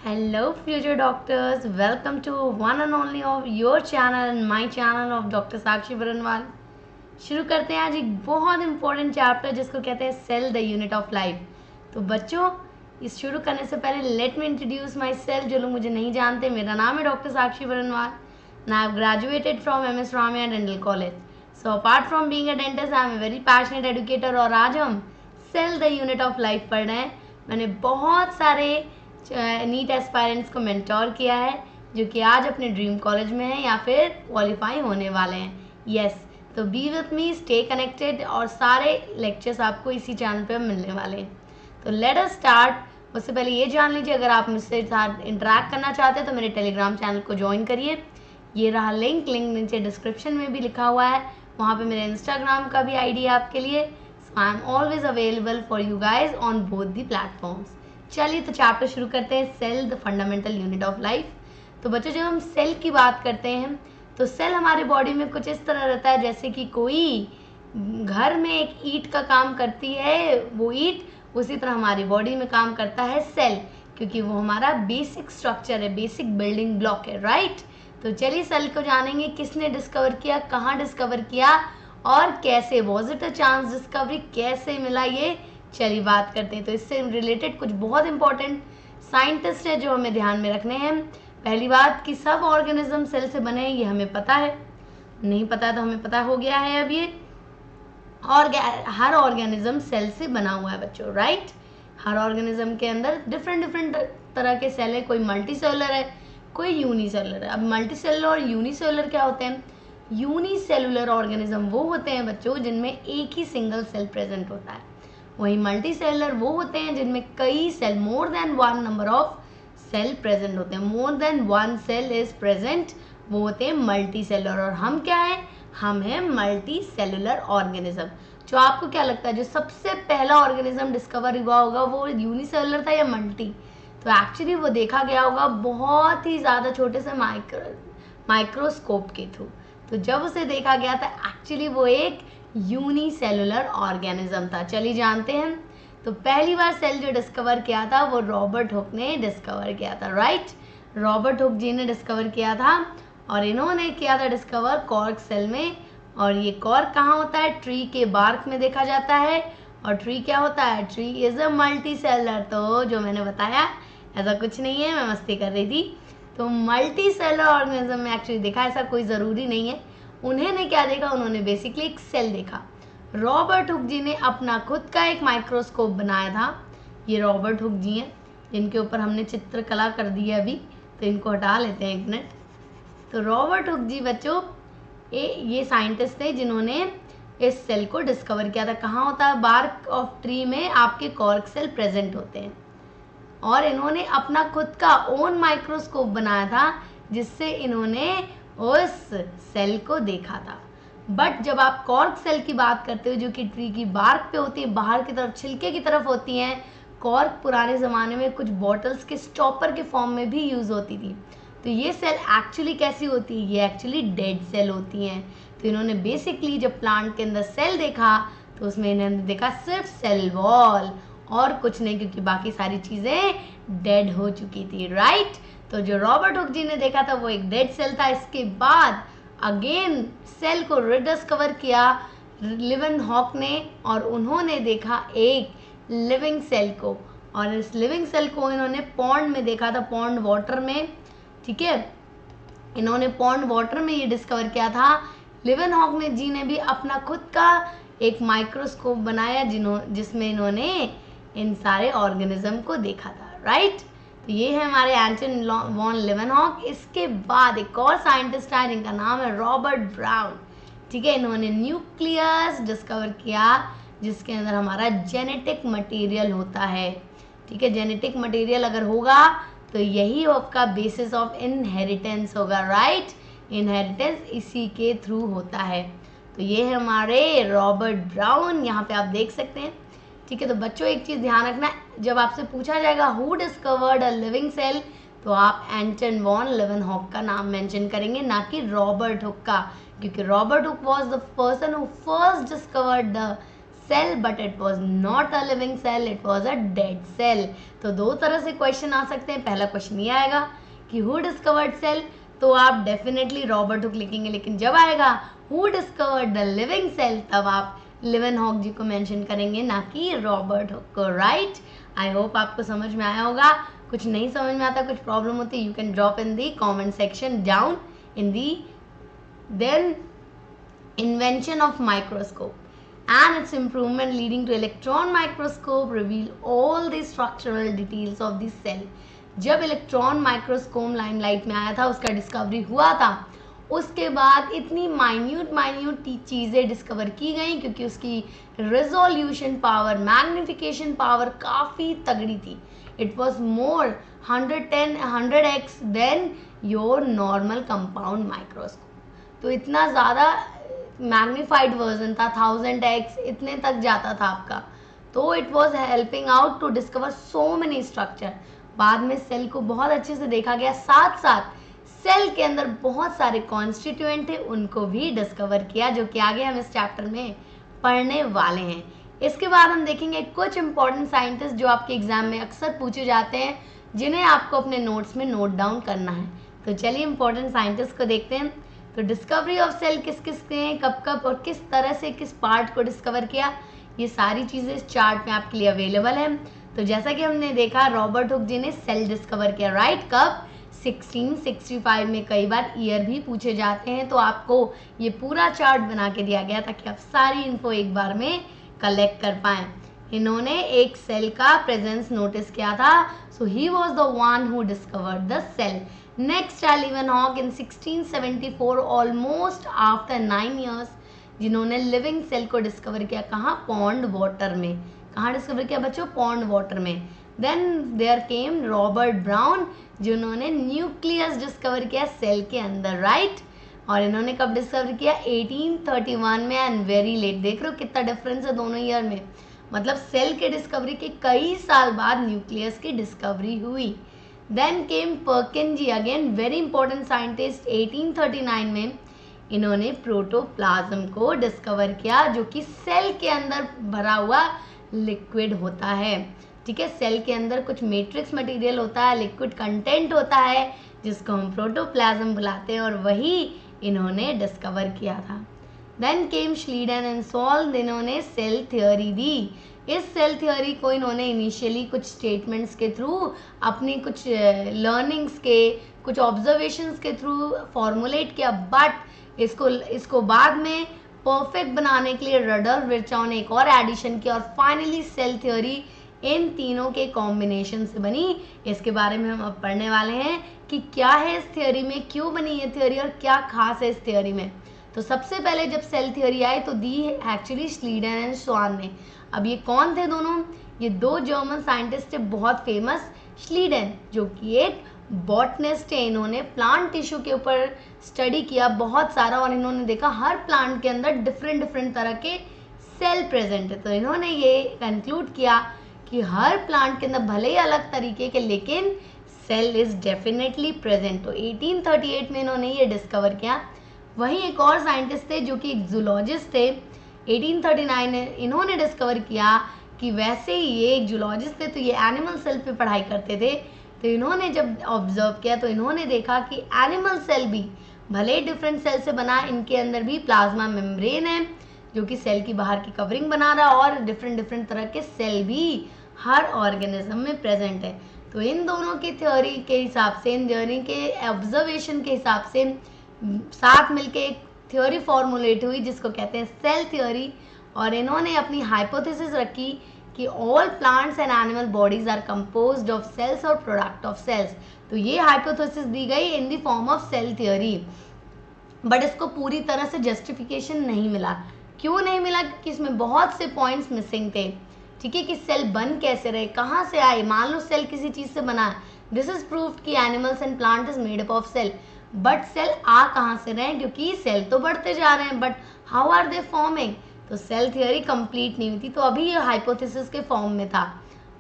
Hello, future doctors. Welcome to one and only of your channel and my channel of Dr. साक्षी बरनवाल. शुरू करते हैं आज एक बहुत इंपॉर्टेंट चैप्टर जिसको कहते हैं cell the unit of life. तो बच्चों, इस शुरू करने से पहले let me introduce myself. जो लोग मुझे नहीं जानते, मेरा नाम है doctor Sakshi Barnwal and I have graduated from MS Ramaiah Dental College. So apart from being a dentist, I am a very passionate educator. और आज हम cell the unit of life पढ़ रहे हैं. मैंने बहुत सारे नीट एस्पायरेंट्स को मेंटोर किया है जो कि आज अपने ड्रीम कॉलेज में हैं या फिर क्वालिफाई होने वाले हैं. यस, तो B with me, stay connected. और सारे लेक्चर्स आपको इसी चैनल पे मिलने वाले हैं. तो लेट अस स्टार्ट. उससे पहले ये जान लीजिए, अगर आप मुझसे साथ इंटरेक्ट करना चाहते हैं तो मेरे टेलीग्राम चैनल को ज्वाइन करिए. ये रहा लिंक नीचे डिस्क्रिप्शन में भी लिखा हुआ है. वहाँ पे मेरे इंस्टाग्राम का भी आईडी है आपके लिए. So I am always available for you guys on both the platforms. चलिए तो चैप्टर शुरू करते हैं, cell the fundamental unit of life. तो बच्चों, जब हम सेल की बात करते हैं तो सेल हमारी बॉडी में कुछ इस तरह रहता है जैसे कि कोई घर में एक ईंट का काम करती है, वो ईंट उसी तरह हमारी बॉडी में काम करता है सेल, क्योंकि वो हमारा बेसिक स्ट्रक्चर है, बेसिक बिल्डिंग ब्लॉक है. राइट. तो चलिए सेल को जानेंगे, किसने डिस्कवर किया, कहाँ डिस्कवर किया और कैसे. Was it a chance discovery, कैसे मिला, ये चलिए बात करते हैं. तो इससे रिलेटेड कुछ बहुत इंपॉर्टेंट साइंटिस्ट है जो हमें ध्यान में रखने हैं. पहली बात कि सब ऑर्गेनिज्म सेल से बने हैं, ये हमें पता है. नहीं पता तो हमें पता हो गया है अब ये. और हर ऑर्गेनिज्म सेल से बना हुआ है बच्चों. राइट. हर ऑर्गेनिज्म के अंदर डिफरेंट तरह के सेल है. कोई मल्टी सेलुलर है, कोई यूनिसेलुलर है. अब मल्टी सेलुलर और यूनिसेलुलर क्या होते हैं? यूनिसेलुलर ऑर्गेनिज्म वो होते हैं बच्चों जिनमें एक ही सिंगल सेल प्रेजेंट होता है. वही मल्टी सेलुलर वो होते हैं जिनमें कई cell, more than one number of cell present होते हैं. More than one cell is present, वो होते हैं मल्टी सेलुलर. और हम क्या है? हम हैं मल्टी सेलुलर ऑर्गेनिज्म. जो आपको क्या लगता है जो सबसे पहला ऑर्गेनिज्म डिस्कवर हुआ होगा वो यूनिसेलुलर था या मल्टी? तो एक्चुअली वो देखा गया होगा बहुत ही ज़्यादा छोटे से माइक्रोस्कोप के थ्रू. तो जब उसे देखा गया था एक्चुअली वो एक यूनिसेलुलर ऑर्गेनिज्म था. चलिए जानते हैं. तो पहली बार सेल जो डिस्कवर किया था वो रॉबर्ट हुक ने डिस्कवर किया था. राइट. रॉबर्ट हुक जी ने डिस्कवर किया था और इन्होंने किया था डिस्कवर कॉर्क सेल में. और ये कॉर्क कहाँ होता है? ट्री के बार्क में देखा जाता है. और ट्री क्या होता है? Tree is a multi cellular. तो जो मैंने बताया ऐसा कुछ नहीं है, मैं मस्ती कर रही थी. तो मल्टी सेलर ऑर्गेनिज्म में एक्चुअली देखा, ऐसा कोई ज़रूरी नहीं है. उन्होंने क्या देखा? उन्होंने बेसिकली एक सेल देखा. रॉबर्ट हुक जी ने अपना खुद का एक माइक्रोस्कोप बनाया था. ये रॉबर्ट हुक जी हैं जिनके ऊपर हमने चित्रकला कर दी है अभी, तो इनको हटा लेते हैं एक मिनट. तो रॉबर्ट हुक जी बच्चों ये साइंटिस्ट थे जिन्होंने इस सेल को डिस्कवर किया था. कहाँ होता है? बार्क ऑफ ट्री में आपके कॉर्क सेल प्रेजेंट होते हैं. और इन्होंने अपना खुद का ओन माइक्रोस्कोप बनाया था जिससे इन्होंने उस सेल को देखा था. बट जब आप कॉर्क सेल की बात करते हो जो कि ट्री की बार्क पे होती है, बाहर की तरफ छिलके की तरफ होती हैं. कॉर्क पुराने ज़माने में कुछ बॉटल्स के स्टॉपर के फॉर्म में भी यूज़ होती थी. तो ये सेल एक्चुअली कैसी होती है? ये एक्चुअली डेड सेल होती हैं. तो इन्होंने बेसिकली जब प्लांट के अंदर सेल देखा तो उसमें इन्होंने देखा सिर्फ सेल वॉल और कुछ नहीं, क्योंकि बाकी सारी चीज़ें डेड हो चुकी थी. राइट. तो जो रॉबर्ट हुक जी ने देखा था वो एक डेड सेल था. इसके बाद अगेन सेल को रिडिस्कवर किया लिवेनहॉक ने और उन्होंने देखा एक लिविंग सेल को. और इस लिविंग सेल को इन्होंने पॉन्ड में देखा था, पॉन्ड वाटर में. ठीक है, इन्होंने पॉन्ड वाटर में ये डिस्कवर किया था. लिवेनहॉक जी ने भी अपना खुद का एक माइक्रोस्कोप बनाया जिसमें इन्होंने इन सारे ऑर्गेनिज्म को देखा था. राइट. तो ये है हमारे एंटन वॉन लिवेनहॉक. इसके बाद एक और साइंटिस्ट है जिनका नाम है रॉबर्ट ब्राउन. ठीक है, इन्होंने न्यूक्लियस डिस्कवर किया जिसके अंदर हमारा जेनेटिक मटेरियल होता है. ठीक है, जेनेटिक मटेरियल अगर होगा तो यही आपका बेसिस ऑफ इनहेरिटेंस होगा. राइट. इनहेरिटेंस इसी के थ्रू होता है. तो ये है हमारे रॉबर्ट ब्राउन, यहाँ पे आप देख सकते हैं. ठीक है, तो बच्चों एक चीज़ ध्यान रखना, जब आपसे पूछा जाएगा who discovered a living cell तो आप एंटन वॉन लिवेनहॉक का नाम मेंशन करेंगे, ना कि रॉबर्ट हुक का, क्योंकि Robert Hooke was the person who first discovered the cell but it was not a living cell, it was a dead cell. तो दो तरह से क्वेश्चन आ सकते हैं. पहला क्वेश्चन ये आएगा कि who discovered cell, तो आप डेफिनेटली रॉबर्ट हुक लिखेंगे. लेकिन जब आएगा who discovered the living cell, तब आप लिवेनहॉक जी को मेंशन करेंगे, ना कि रॉबर्ट हुक को. राइट. आई होप आपको समझ में आया होगा. कुछ नहीं समझ में आता, कुछ प्रॉब्लम होती है, you can drop in the comment section down in the. Then invention of microscope and its improvement leading to electron microscope reveal all the structural details of the cell. जब इलेक्ट्रॉन माइक्रोस्कोप लाइमलाइट में आया था, उसका discovery हुआ था, उसके बाद इतनी माइन्यूट चीज़ें डिस्कवर की गई क्योंकि उसकी रेजोल्यूशन पावर, मैग्निफिकेशन पावर काफ़ी तगड़ी थी. It was more 100x than your normal compound microscope. तो इतना ज़्यादा मैग्नीफाइड वर्जन था, 1000x इतने तक जाता था आपका. तो it was helping out to discover so many structure. बाद में सेल को बहुत अच्छे से देखा गया, साथ साथ सेल के अंदर बहुत सारे कॉन्स्टिट्यूएंट थे, उनको भी डिस्कवर किया, जो कि आगे हम इस चैप्टर में पढ़ने वाले हैं. इसके बाद हम देखेंगे कुछ इंपॉर्टेंट साइंटिस्ट जो आपके एग्जाम में अक्सर पूछे जाते हैं, जिन्हें आपको अपने नोट्स में नोट डाउन करना है. तो चलिए इंपॉर्टेंट साइंटिस्ट को देखते हैं. तो डिस्कवरी ऑफ सेल किस किस ने कब कब और किस तरह से किस पार्ट को डिस्कवर किया, ये सारी चीज़ें इस चार्ट में आपके लिए अवेलेबल है. तो जैसा कि हमने देखा, रॉबर्ट हुक जी ने सेल डिस्कवर किया. राइट. कब? 1665 में. कई बार ईयर भी पूछे जाते हैं, तो आपको ये पूरा चार्ट बना के दिया गया ताकि आप सारी इन्फो एक बार में कलेक्ट कर पाएँ. इन्होंने एक सेल का प्रेजेंस नोटिस किया था. So he was the one who discovered the cell. Next है Leeuwenhoek in 1674, almost after 9 years, जिन्होंने लिविंग सेल को डिस्कवर किया. कहाँ? पॉन्ड वाटर में. कहाँ डिस्कवर किया बच्चों? पॉन्ड वाटर में. Then there came Robert Brown, जिन्होंने न्यूक्लियस डिस्कवर किया सेल के अंदर. राइट. और इन्होंने कब डिस्कवर किया? 1831 में. And very late. देख रहे हो कितना डिफरेंस है दोनों ईयर में. मतलब सेल के डिस्कवरी के कई साल बाद न्यूक्लियस की डिस्कवरी हुई. देन केम पर्किन जी, अगेन वेरी इंपॉर्टेंट साइंटिस्ट. 1839 में इन्होंने प्रोटोप्लाज्म को डिस्कवर किया, जो कि सेल के अंदर भरा हुआ लिक्विड होता है. ठीक है. सेल के अंदर कुछ मैट्रिक्स मटेरियल होता है, लिक्विड कंटेंट होता है, जिसको हम प्रोटोप्लाज्म बुलाते हैं, और वही इन्होंने डिस्कवर किया था. देन केम श्लीडन एंड सॉल्व, इन्होंने सेल थ्योरी दी. इस सेल थ्योरी को इन्होंने इनिशियली कुछ स्टेटमेंट्स के थ्रू, अपनी कुछ लर्निंग्स के, कुछ ऑब्जर्वेशंस के थ्रू फॉर्मुलेट किया. बट इसको बाद में परफेक्ट बनाने के लिए रडल्फ विर्चाउ ने एक और एडिशन किया, और फाइनली सेल थ्योरी इन तीनों के कॉम्बिनेशन से बनी. इसके बारे में हम अब पढ़ने वाले हैं कि क्या है इस थ्योरी में, क्यों बनी ये थ्योरी, और क्या खास है इस थ्योरी में. तो सबसे पहले जब सेल थ्योरी आई तो दी एक्चुअली श्लीडन एंड स्वान ने. अब ये कौन थे दोनों? ये दो जर्मन साइंटिस्ट थे, बहुत फेमस. श्लीडन जो कि एक बॉटनिस्ट है, इन्होंने प्लांट टिश्यू के ऊपर स्टडी किया बहुत सारा, और इन्होंने देखा हर प्लांट के अंदर डिफरेंट तरह के सेल प्रेजेंट है. तो इन्होंने ये कंक्लूड किया कि हर प्लांट के अंदर भले ही अलग तरीके के, लेकिन सेल इज डेफिनेटली प्रेजेंट. तो 1838 में इन्होंने ये डिस्कवर किया. वहीं एक और साइंटिस्ट थे जो कि एक जूलॉजिस्ट थे. 1839 में इन्होंने डिस्कवर किया कि वैसे ही ये एक जूलॉजिस्ट थे, तो ये एनिमल सेल पे पढ़ाई करते थे. तो इन्होंने जब ऑब्जर्व किया तो इन्होंने देखा कि एनिमल सेल भी भले ही डिफरेंट सेल से बना, इनके अंदर भी प्लाज्मा मेम्ब्रेन है, जो कि सेल की बाहर की कवरिंग बना रहा, और डिफरेंट तरह के सेल भी हर ऑर्गेनिज्म में प्रेजेंट है. तो इन दोनों की थ्योरी के हिसाब से, इन थ्योरी के ऑब्जर्वेशन के हिसाब से साथ मिलके एक थ्योरी फॉर्मुलेट हुई, जिसको कहते हैं सेल थ्योरी. और इन्होंने अपनी हाइपोथेसिस रखी कि all plants and animal bodies are composed of cells और प्रोडक्ट ऑफ सेल्स. तो ये हाइपोथेसिस दी गई in the form of cell theory. But इसको पूरी तरह से जस्टिफिकेशन नहीं मिला. क्यों नहीं मिला? क्योंकि इसमें बहुत से पॉइंट्स मिसिंग थे. ठीक है. कि सेल बन कैसे रहे, कहाँ से आए. मान लो सेल किसी चीज़ से बना है, दिस इज प्रूव्ड कि animals and plant is made up of cell. But cell आ कहाँ से रहे हैं, क्योंकि सेल तो बढ़ते जा रहे हैं, but how are they forming. तो सेल थ्योरी कंप्लीट नहीं हुई थी. तो अभी ये हाइपोथेसिस के फॉर्म में था.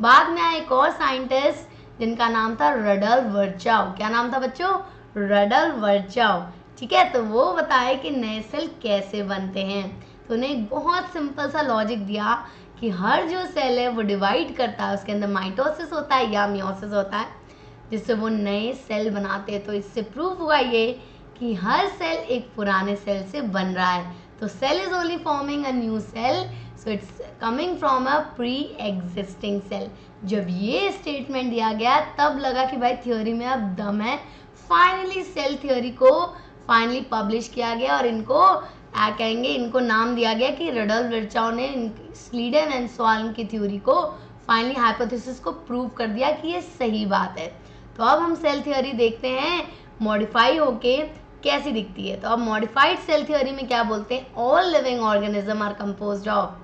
बाद में आया एक और साइंटिस्ट जिनका नाम था रडल्फ वर्चाउ. क्या नाम था बच्चों? रडल्फ वर्चाउ. ठीक है. तो वो बताए कि नए सेल कैसे बनते हैं. तो उन्हें एक बहुत सिंपल सा लॉजिक दिया कि हर जो सेल है वो डिवाइड करता है, उसके अंदर माइटोसिस होता है या मियोसिस होता है, जिससे वो नए सेल बनाते हैं। तो इससे प्रूव हुआ ये कि हर सेल एक पुराने सेल से बन रहा है। तो cell is only forming a new cell, so it's coming from a pre existing cell. जब ये स्टेटमेंट दिया गया तब लगा कि भाई थ्योरी में अब दम है। फाइनली सेल थ्योरी को फाइनली पब्लिश किया गया और इनको कहेंगे, इनको नाम दिया गया कि रडोल्फ विर्चाउ ने स्लीडन एंड स्वाल्म की थ्योरी को फाइनली हाइपोथेसिस को प्रूव कर दिया कि ये सही बात है। तो अब हम सेल थ्योरी देखते हैं मॉडिफाई होके कैसी दिखती है। तो अब मॉडिफाइड सेल थ्योरी में क्या बोलते हैं, all living organism are composed of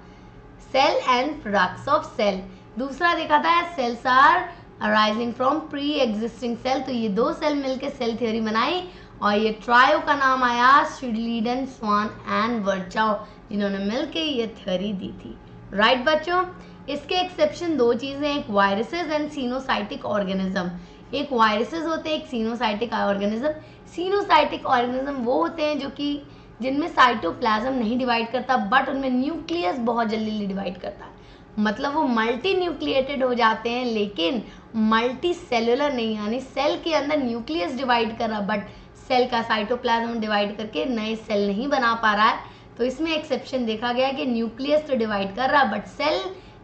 cell and products of cell. दूसरा देखा था cells are arising from pre existing cell. तो ये दो सेल मिलकर सेल थ्योरी बनाई और ये ट्रायो का नाम आया श्लीडन, स्वान एंड वर्चाउ, जिन्होंने मिलकर ये थ्योरी दी थी। राइट बच्चों, इसके एक्सेप्शन दो चीजें, एक वायरसेस एंड सीनोसाइटिक ऑर्गेनिज्म। एक वायरसेस होते हैं, एक सीनोसाइटिक ऑर्गेनिज्म। सीनोसाइटिक ऑर्गेनिज्म वो होते हैं जो कि जिनमें साइटोप्लाज्म नहीं डिवाइड करता, बट उनमें न्यूक्लियस बहुत जल्दी डिवाइड करता है। मतलब वो मल्टी न्यूक्लिएटेड हो जाते हैं लेकिन मल्टी सेलुलर नहीं, यानी सेल के अंदर न्यूक्लियस डिवाइड कर रहा बट सेल का साइटोप्लाज्म डिवाइड करके नए सेल नहीं बना पा रहा है। तो इसमें एक्सेप्शन देखा गया कि न्यूक्लियस तो डिवाइड कर रहा है बट सेल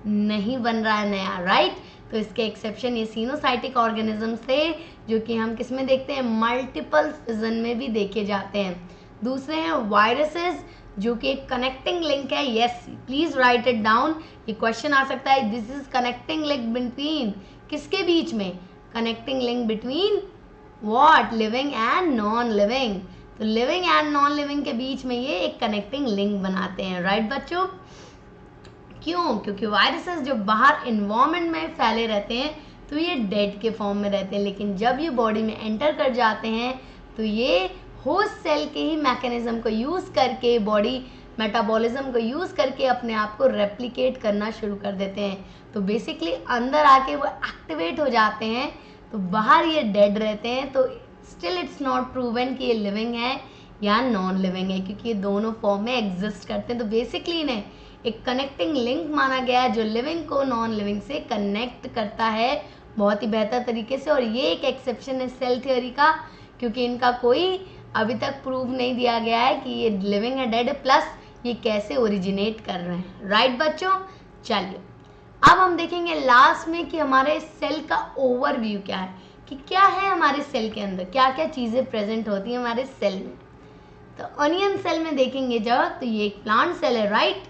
नहीं बन रहा है नया। राइट, तो इसके एक्सेप्शन ये सीनोसाइटिक ऑर्गेनिज्म थे, जो कि हम किस में देखते हैं, मल्टीपल फिजन में भी देखे जाते हैं। दूसरे हैं वायरसेस, जो कि एक कनेक्टिंग लिंक है। Yes, please right it down, ये क्वेश्चन आ सकता है। This is connecting link between, किसके बीच में, connecting link between what, living and non living. तो लिविंग एंड नॉन लिविंग के बीच में ये एक कनेक्टिंग लिंक बनाते हैं। राइट बच्चों, क्यों, क्योंकि वायरसेस जो बाहर इन्वायरमेंट में फैले रहते हैं तो ये डेड के फॉर्म में रहते हैं, लेकिन जब ये बॉडी में एंटर कर जाते हैं तो ये होस्ट सेल के ही मैकेनिज्म को यूज़ करके, बॉडी मेटाबॉलिज्म को यूज़ करके अपने आप को रेप्लिकेट करना शुरू कर देते हैं। तो बेसिकली अंदर आके वो एक्टिवेट हो जाते हैं, तो बाहर ये डेड रहते हैं। तो स्टिल इट्स नॉट प्रूवन कि ये लिविंग है या नॉन लिविंग है, क्योंकि ये दोनों फॉर्म में एग्जिस्ट करते हैं। तो बेसिकली इन्हें एक कनेक्टिंग लिंक माना गया है जो लिविंग को नॉन लिविंग से कनेक्ट करता है बहुत ही बेहतर तरीके से। और ये एक एक्सेप्शन है सेल थ्योरी का, क्योंकि इनका कोई अभी तक प्रूव नहीं दिया गया है कि ये लिविंग है, डेड है, प्लस ये कैसे ओरिजिनेट कर रहे हैं। राइट बच्चों, चलिए अब हम देखेंगे लास्ट में कि हमारे सेल का ओवरव्यू क्या है, कि क्या है हमारे सेल के अंदर, क्या क्या चीज़ें प्रेजेंट होती हैं हमारे सेल में। तो अनियन सेल में देखेंगे जब, तो ये एक प्लांट सेल है। राइट,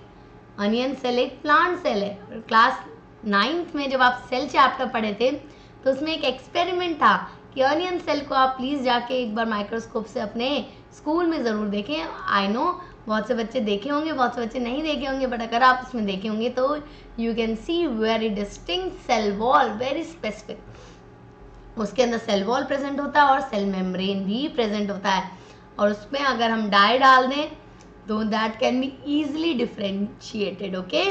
अनियन सेल एक प्लांट सेल है। क्लास 9th में जब आप सेल चैप्टर पढ़े थे तो उसमें एक एक्सपेरिमेंट था कि अनियन सेल को आप प्लीज़ जाके एक बार माइक्रोस्कोप से अपने स्कूल में ज़रूर देखें। आई नो बहुत से बच्चे देखे होंगे, बहुत से बच्चे नहीं देखे होंगे, बट अगर आप उसमें देखे होंगे तो you can see very distinct cell wall, very specific. उसके अंदर सेल वॉल प्रेजेंट होता है और सेल मेम्ब्रेन भी प्रेजेंट होता है, और उसमें अगर हम डाई डाल दें तो that can be easily differentiated. Okay,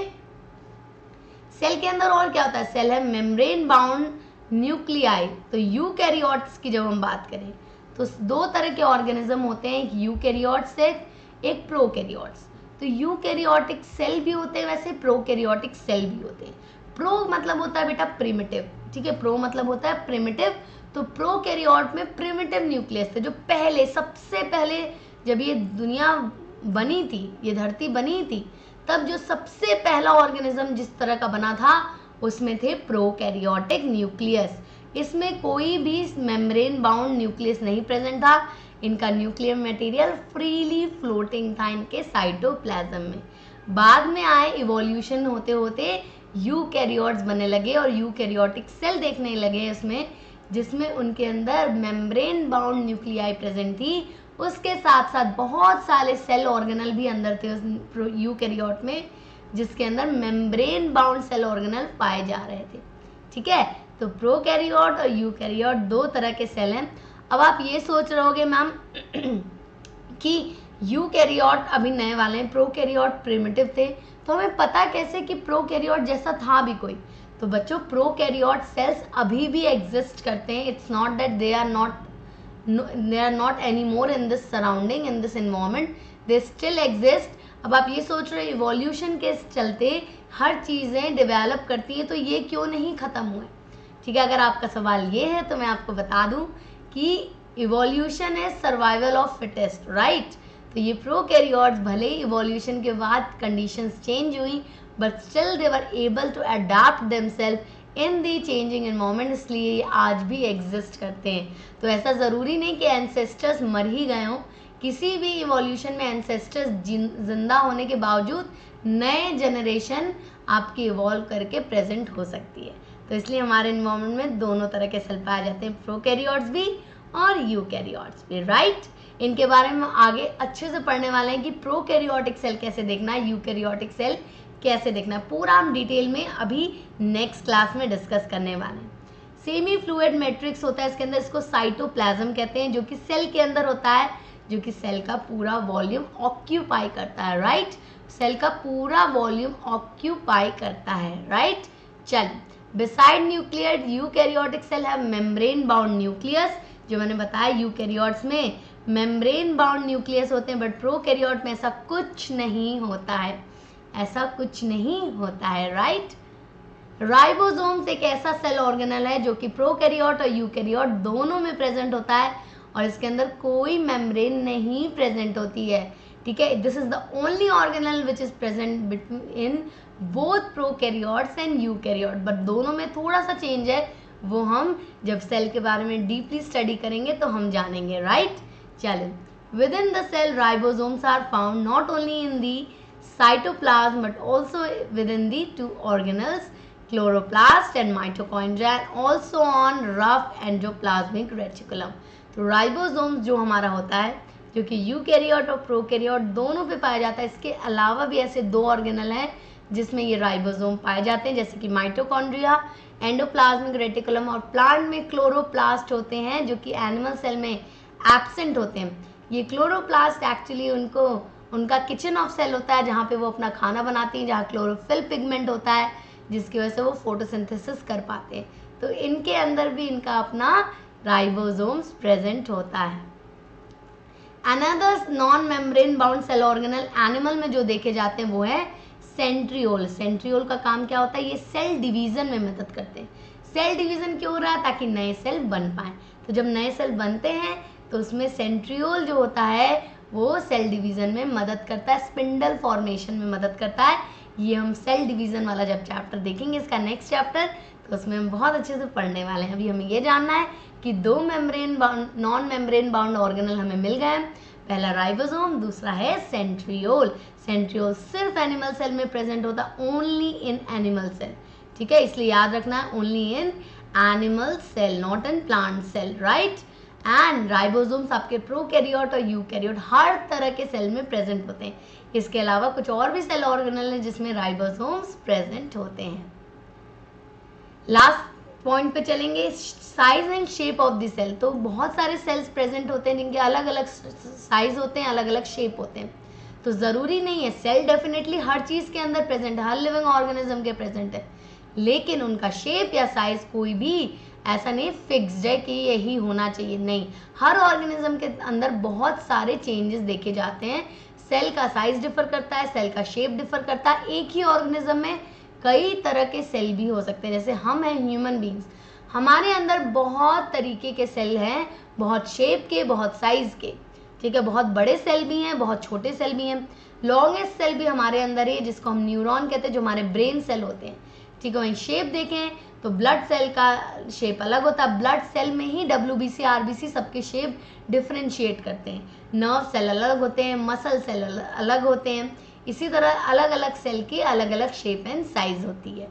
cell के अंदर और क्या होता है, सेल है मेम्ब्रेन बाउंड न्यूक्लियाई। तो यूकैरियोट्स की जब हम बात करें तो दो तरह के ऑर्गेनिज्म होते हैं, एक यूकैरियोट्स है, एक प्रोकैरियोट्स। तो यूकैरियोटिक सेल भी होते हैं, वैसे प्रोकैरियोटिक सेल भी होते हैं। प्रो मतलब होता है बेटा प्रिमिटिव, ठीक है, प्रो मतलब होता है प्रिमिटिव। तो प्रोकैरियोट में प्रिमिटिव न्यूक्लियस थे, जो पहले सबसे पहले जब ये दुनिया बनी थी, ये धरती बनी थी, तब जो सबसे पहला ऑर्गेनिज्म जिस तरह का बना था उसमें थे प्रोकैरियोटिक न्यूक्लियस। इसमें कोई भी मेम्ब्रेन बाउंड न्यूक्लियस नहीं प्रेजेंट था, इनका न्यूक्लियर मटेरियल फ्रीली फ्लोटिंग था इनके साइटोप्लाज्म में। बाद में आए इवोल्यूशन होते होते यूकैरियोट्स बनने लगे और यूकैरियोटिक सेल देखने लगे उसमें, जिसमें उनके अंदर मेम्ब्रेन बाउंड न्यूक्लियाई प्रेजेंट थी। उसके साथ साथ बहुत सारे सेल ऑर्गेनल भी अंदर थे उस यूकैरियोट में, जिसके अंदर मेम्ब्रेन बाउंड सेल ऑर्गेनल पाए जा रहे थे। ठीक है, तो प्रोकैरियोट और यूकैरियोट दो तरह के सेल हैं। अब आप ये सोच रहे होगे मैम कि यूकैरियोट अभी नए वाले हैं, प्रोकैरियोट प्रिमिटिव थे, तो हमें पता कैसे कि प्रोकैरियोट जैसा था भी कोई। तो बच्चों प्रोकैरियोट सेल्स अभी भी एग्जिस्ट करते हैं। It's not that they are not any more in this surrounding, in this environment, they still exist. अब आप ये सोच रहे हो इवोल्यूशन के चलते हर चीज़ें डेवलप करती हैं तो ये क्यों नहीं ख़त्म हुए। ठीक है, अगर आपका सवाल ये है तो मैं आपको बता दूं कि इवोल्यूशन है सर्वाइवल ऑफ फिटेस्ट, राइट। तो ये प्रोकैरियोट्स भले ही इवोल्यूशन के बाद कंडीशंस चेंज हुई but still they were able to adapt themselves in the changing environment, इसलिए ये आज भी एग्जिस्ट करते हैं। तो ऐसा ज़रूरी नहीं कि एंसेस्टर्स मर ही गए हों, किसी भी इवोल्यूशन में एंसेस्टर्स जिंदा होने के बावजूद नए जनरेशन आपकी इवॉल्व करके प्रेजेंट हो सकती है। तो इसलिए हमारे एनवायरमेंट में दोनों तरह के सेल पाए जाते हैं, प्रोकैरियोट्स भी और यूकैरियोट्स भी, राइट। इनके बारे में आगे अच्छे से पढ़ने वाले हैं कि प्रोकैरियोटिक सेल कैसे देखना है, यूकैरियोटिक सेल कैसे देखना है, पूरा हम डिटेल में अभी नेक्स्ट क्लास में डिस्कस करने वाले हैं। सेमी फ्लूइड मैट्रिक्स होता है इसके अंदर, इसको साइटोप्लाज्म कहते हैं, जो कि सेल के अंदर होता है, जो कि सेल का पूरा वॉल्यूम ऑक्यूपाई करता है, राइट। सेल का पूरा वॉल्यूम ऑक्यूपाई करता है, राइट। चल, बिसाइड न्यूक्लियर यूकैरियोटिक सेल है मेम्ब्रेन बाउंड न्यूक्लियस, जो मैंने बताया यूकैरियोट्स में मेम्ब्रेन बाउंड न्यूक्लियस होते हैं, बट प्रोकैरियोट में ऐसा कुछ नहीं होता है, ऐसा कुछ नहीं होता है, राइट। राइबोसोम्स एक ऐसा सेल ऑर्गेनल है जो कि प्रोकैरियोट और यूकैरियोट दोनों में प्रेजेंट होता है और इसके अंदर कोई मेम्ब्रेन नहीं प्रेजेंट होती है। ठीक है, this is the only organelle which is present in both prokaryotes and eukaryote, but दोनों में थोड़ा सा चेंज है, वो हम जब सेल के बारे में डीपली स्टडी करेंगे तो हम जानेंगे, राइट। चलें, within the cell ribosomes are found not only in the cytoplasm but also within the two organelles chloroplast and mitochondria and also on rough endoplasmic reticulum. तो ribosomes जो हमारा होता है, जो कि यूकैरियोट और prokaryote दोनों पे पाया जाता है, इसके अलावा भी ऐसे दो ऑर्गेनल हैं जिसमें ये राइबोसोम पाए जाते हैं, जैसे कि माइटोकॉन्ड्रिया, एंडोप्लाज्मिक रेटिकुलम, और प्लांट में क्लोरोप्लास्ट होते हैं जो कि एनिमल सेल में एब्सेंट होते हैं। ये क्लोरोप्लास्ट एक्चुअली उनका किचन ऑफ सेल होता है, जहाँ पे वो अपना खाना बनाती हैं, जहाँ क्लोरोफिल पिगमेंट होता है जिसकी वजह से वो फोटोसिंथेसिस कर पाते हैं। तो इनके अंदर भी इनका अपना राइबोसोम्स प्रेजेंट होता है। Another non membrane bound cell organelle animal में जो देखे जाते हैं वो है सेंट्रियोल। सेंट्रियोल का काम क्या होता है, ये सेल डिवीजन में मदद करते हैं। सेल डिवीजन क्यों हो रहा है, ताकि नए सेल बन पाए। तो जब नए सेल बनते हैं तो उसमें सेंट्रियोल जो होता है वो सेल डिवीजन में मदद करता है, स्पिंडल फॉर्मेशन में मदद करता है। ये हम सेल डिवीजन वाला जब चैप्टर देखेंगे, इसका नेक्स्ट चैप्टर, तो उसमें हम बहुत अच्छे से पढ़ने वाले हैं। अभी हमें ये जानना है कि दो नॉन मेम्ब्रेन बाउंड ऑर्गेनल हमें मिल गए हैं, पहला राइबोसोम, दूसरा है सेंट्रियोल। सेंट्रियोल सिर्फ एनिमल सेल में प्रेजेंट होता है, ओनली इन एनिमल सेल। ठीक है, इसलिए याद रखना है, only in animal cell, not in plant cell, right. And ribosomes आपके प्रोकैरियोट और यूकैरियोट हर तरह के सेल में प्रेजेंट होते हैं। इसके अलावा कुछ और भी सेल ऑर्गेनल हैं जिसमें राइबोसोम्स प्रेजेंट होते हैं। लास्ट पॉइंट पे चलेंगे, size and shape of the cell. तो बहुत सारे सेल्स प्रेजेंट होते हैं जिनके अलग अलग साइज होते हैं, अलग अलग शेप होते हैं। तो ज़रूरी नहीं है, सेल डेफिनेटली हर चीज़ के अंदर प्रेजेंट है, हर लिविंग ऑर्गेनिज्म के प्रेजेंट है, लेकिन उनका शेप या साइज कोई भी ऐसा नहीं फिक्स्ड है कि यही होना चाहिए, नहीं। हर ऑर्गेनिज्म के अंदर बहुत सारे चेंजेस देखे जाते हैं। सेल का साइज डिफर करता है, सेल का शेप डिफर करता है। एक ही ऑर्गेनिज्म में कई तरह के सेल भी हो सकते हैं। जैसे हम हैं ह्यूमन बींग्स, हमारे अंदर बहुत तरीके के सेल हैं, बहुत शेप के, बहुत साइज के। ठीक है, बहुत बड़े सेल भी हैं, बहुत छोटे सेल भी हैं। लॉन्गेस्ट सेल भी हमारे अंदर है जिसको हम न्यूरॉन कहते हैं, जो हमारे ब्रेन सेल होते हैं। ठीक है, वहीं शेप देखें तो ब्लड सेल का शेप अलग होता है, ब्लड सेल में ही WBC RBC सबके शेप डिफ्रेंशिएट करते हैं। नर्व सेल अलग होते हैं, मसल सेल अलग होते हैं। इसी तरह अलग अलग सेल की अलग अलग शेप एंड साइज होती है।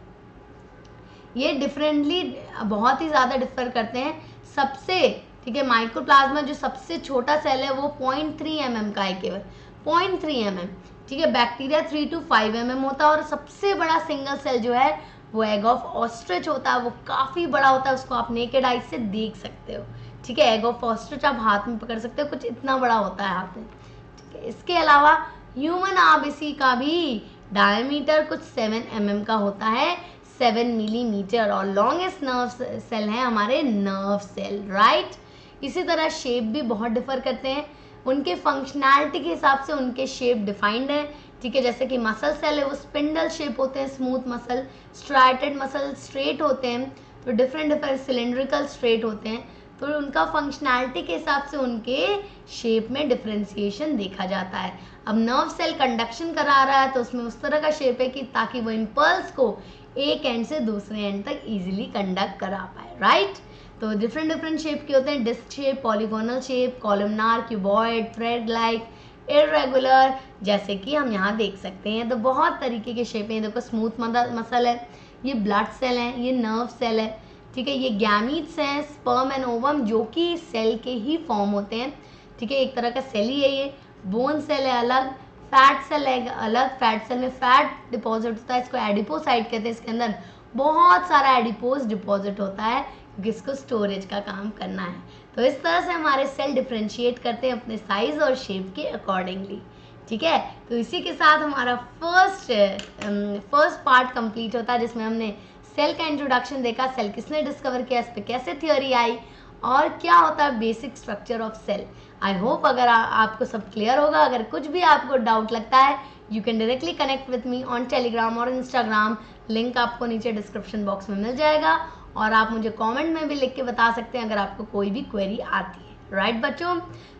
ये डिफरेंटली बहुत ही ज़्यादा डिफर करते हैं सबसे। ठीक है, माइक्रोप्लाज्मा जो सबसे छोटा सेल है वो 0.3 mm का है, केवल 0.3 mm। ठीक है, बैक्टीरिया 3 to 5 mm होता है, और सबसे बड़ा सिंगल सेल जो है वो एग ऑफ ऑस्ट्रिच होता है। वो काफ़ी बड़ा होता है, उसको आप नेकेड आई से देख सकते हो। ठीक है, एग ऑफ ऑस्ट्रिच आप हाथ में पकड़ सकते हो, कुछ इतना बड़ा होता है हाथ में। ठीक है, इसके अलावा ह्यूमन RBC का भी डायमीटर कुछ 7 mm का होता है, 7 मिलीमीटर, और लॉन्गेस्ट नर्व सेल है हमारे नर्व सेल, राइट। इसी तरह शेप भी बहुत डिफर करते हैं, उनके फंक्शनैलिटी के हिसाब से उनके शेप डिफाइंड है। ठीक है। जैसे कि मसल सेल है वो स्पिंडल शेप होते हैं, smooth muscle, striated muscle straight होते हैं, तो डिफरेंट सिलेंड्रिकल स्ट्रेट होते हैं, तो उनका फंक्शनैलिटी के हिसाब से उनके शेप में डिफ्रेंसिएशन देखा जाता है। अब नर्व सेल कंडक्शन करा रहा है तो उसमें उस तरह का शेप है कि ताकि वो इम्पल्स को एक एंड से दूसरे एंड तक इजीली कंडक्ट करा पाए, राइट। तो डिफरेंट शेप के होते हैं, disc shape, polygonal shape, columnar, cuboid, thread like, irregular, जैसे कि हम यहाँ देख सकते हैं। तो बहुत तरीके के शेप हैं। देखो स्मूथ मसल है, ये ब्लड सेल है, ये नर्व सेल है, ठीक है। ये गैमीट्स हैं, स्पर्म एंड ओवम, जो कि सेल के ही फॉर्म होते हैं, ठीक है। एक तरह का सेल ही है ये। बोन सेल है अलग, फैट सेल है अलग, फैट सेल में फैट डिपॉजिट होता है, इसको एडिपोसाइट कहते हैं। इसके अंदर बहुत सारा एडिपोज डिपॉजिट होता है क्योंकि इसको स्टोरेज का काम करना है। तो इस तरह से हमारे सेल डिफ्रेंशिएट करते हैं अपने साइज और शेप के अकॉर्डिंगली, ठीक है। तो इसी के साथ हमारा फर्स्ट पार्ट कंप्लीट होता है, जिसमें हमने सेल का इंट्रोडक्शन देखा, सेल किसने डिस्कवर किया, इस पर कैसे थ्योरी आई और क्या होता है basic structure of cell. I hope अगर आपको सब क्लियर होगा। अगर कुछ भी आपको डाउट लगता है, you can directly connect with me on Telegram और इंस्टाग्राम, लिंक आपको नीचे डिस्क्रिप्शन बॉक्स में मिल जाएगा, और आप मुझे कमेंट में भी लिख के बता सकते हैं अगर आपको कोई भी क्वेरी आती है, राइट बच्चों।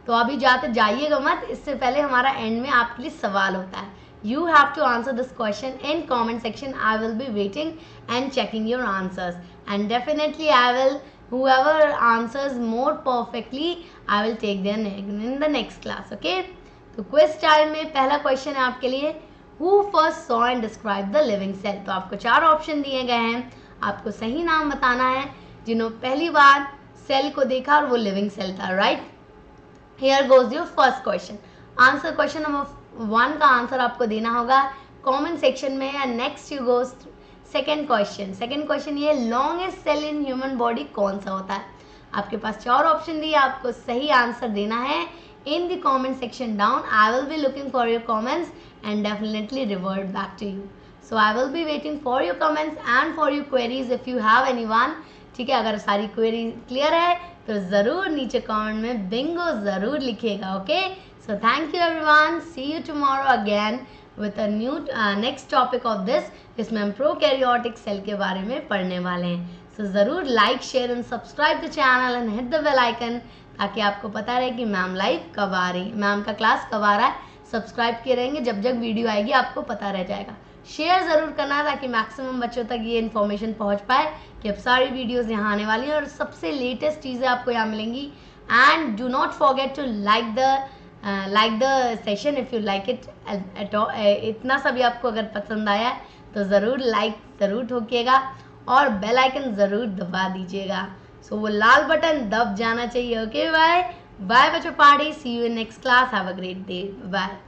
तो अभी जाइएगा मत, इससे पहले हमारा एंड में आपके लिए सवाल होता है। You have to answer this question in comment section. I will be waiting and checking your answers, and definitely I will, whoever answers more perfectly, I will take them in the next class, okay? तो quiz time में पहला question है आपके लिए, Who first saw and described the living cell? तो आपको 4 option दिए गए हैं, आपको सही नाम बताना है जिन्होंने पहली बार सेल को देखा और वो लिविंग सेल था, right. Here goes your first question. Answer question number 1 का आंसर आपको देना होगा कमेंट सेक्शन में। या next you goes second question ये longest cell in human body कौन सा होता है। आपके पास 4 ऑप्शन दिए, आपको सही आंसर देना है in the comment section down. I will be looking for your comments and definitely revert back to you. So I will be waiting for your comments and for your queries if you have anyone, ठीक है। अगर सारी query clear है तो ज़रूर नीचे comment में Bingo ज़रूर लिखिएगा, okay. So thank you everyone. See you tomorrow again with a new next topic of this, जिसमें हम प्रोकैरियोटिक सेल के बारे में पढ़ने वाले हैं। So ज़रूर like, share and subscribe the channel and hit the bell icon, ताकि आपको पता रहे कि मैम लाइव कब आ रही, मैम का क्लास कब आ रहा है। सब्सक्राइब किए रहेंगे, जब जब वीडियो आएगी आपको पता रह जाएगा। शेयर ज़रूर करना है ताकि मैक्सिमम बच्चों तक ये इन्फॉर्मेशन पहुँच पाए कि अब सारी वीडियोज़ यहाँ आने वाली हैं और सबसे लेटेस्ट चीज़ें आपको यहाँ मिलेंगी। And do not forget to like the session if you like it at all. इतना सा भी आपको अगर पसंद आया तो ज़रूर लाइक ज़रूर ठोकिएगा और बेल आइकन ज़रूर दबा दीजिएगा। सो वो लाल बटन दब जाना चाहिए, ओके। बाय बाय बच्चों, party, see you in next class, have a great day, bye.